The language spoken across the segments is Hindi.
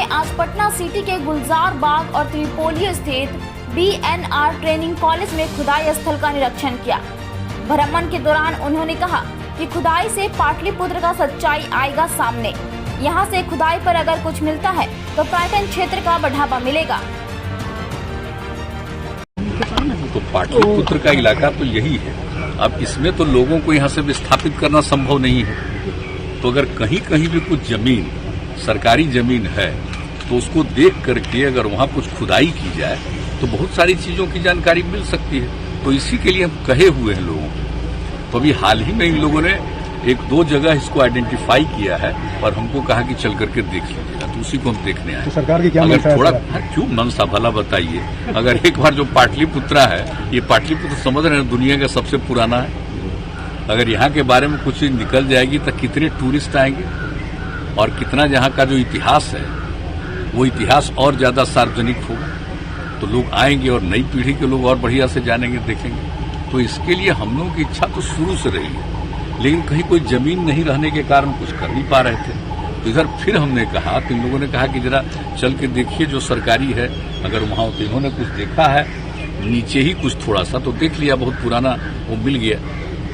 आज पटना सिटी के गुलजार बाग और त्रिपोली स्थित BNR ट्रेनिंग कॉलेज में खुदाई स्थल का निरीक्षण किया। भ्रमण के दौरान उन्होंने कहा कि खुदाई से पाटलिपुत्र का सच्चाई आएगा सामने। यहां से खुदाई पर अगर कुछ मिलता है तो पर्यटन क्षेत्र का बढ़ावा मिलेगा। तो पाटलिपुत्र का इलाका तो यही है। अब इसमें तो लोगों को यहाँ से विस्थापित करना संभव नहीं है। तो अगर कहीं कहीं भी कुछ जमीन सरकारी जमीन है तो उसको देख करके अगर वहाँ कुछ खुदाई की जाए तो बहुत सारी चीजों की जानकारी मिल सकती है। तो इसी के लिए हम कहे हुए हैं लोगों को। तो अभी हाल ही में इन लोगों ने 1-2 जगह इसको आइडेंटिफाई किया है और हमको कहा कि चल करके देख लीजिएगा, तो उसी को हम देखने आए। तो सरकार की क्या अगर थोड़ा क्यों मनसा भला बताइए, अगर एक बार जो पाटलिपुत्रा है, ये पाटलिपुत्र समझ रहे हैं दुनिया का सबसे पुराना है। अगर यहाँ के बारे में कुछ निकल जाएगी तो कितने टूरिस्ट आएंगे और कितना यहाँ का जो इतिहास है वो इतिहास और ज्यादा सार्वजनिक होगा, तो लोग आएंगे और नई पीढ़ी के लोग और बढ़िया से जानेंगे, देखेंगे। तो इसके लिए हम लोगों की इच्छा तो शुरू से रही है, लेकिन कहीं कोई जमीन नहीं रहने के कारण कुछ कर नहीं पा रहे थे। तो इधर फिर हमने कहा, तो इन लोगों ने कहा कि जरा चल के देखिए जो सरकारी है, अगर वहां तो इन्होंने कुछ देखा है नीचे ही कुछ थोड़ा सा तो देख लिया, बहुत पुराना वो मिल गया।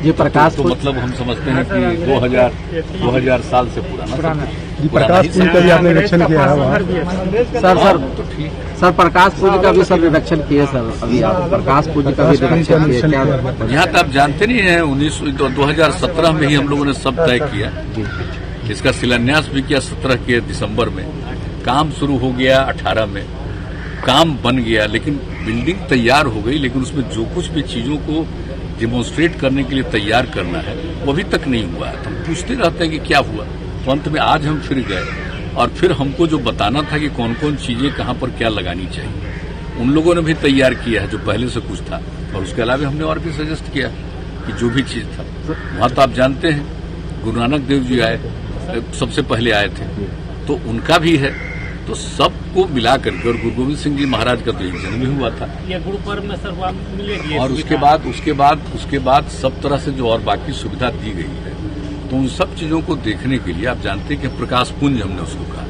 ये प्रकाश तो मतलब हम समझते हैं कि 2000 साल से पुराना प्रकाश पुंज का भी आपने निरीक्षण किया है वहाँ? सर तो ठीक। सर प्रकाश पुंज का भी सर निरीक्षण किए सर, अभी आप प्रकाश पुंज का भी निरीक्षण किए क्या? यहाँ तो आप जानते नहीं है 2017 में ही हम लोगों ने सब तय किया। इसका शिलान्यास भी किया 17 के दिसंबर में, काम शुरू हो गया 18 में, काम बन गया, लेकिन बिल्डिंग तैयार हो गई, लेकिन उसमें जो कुछ भी चीजों को डेमोन्स्ट्रेट करने के लिए तैयार करना है वो अभी तक नहीं हुआ है। हम पूछते रहते हैं कि क्या हुआ, तो अंत में आज हम फिर गए और फिर हमको जो बताना था कि कौन कौन चीजें कहाँ पर क्या लगानी चाहिए, उन लोगों ने भी तैयार किया है जो पहले से कुछ था। और उसके अलावा हमने और भी सजेस्ट किया कि जो भी चीज था वहां, तो आप जानते हैं गुरु नानक देव जी आए, सबसे पहले आए थे, तो उनका भी है। तो सबको मिलाकर, और गुरु गोविंद सिंह जी महाराज का तो एक जन्म ही हुआ था। ये गुरु पर्व में सर मिलेगी और उसके बाद सब तरह से जो और बाकी सुविधा दी गई है, तो उन सब चीजों को देखने के लिए आप जानते हैं कि प्रकाश पुंज हमने उसको कहा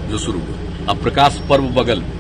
जो शुरू हुआ। अब प्रकाश पर्व बगल में,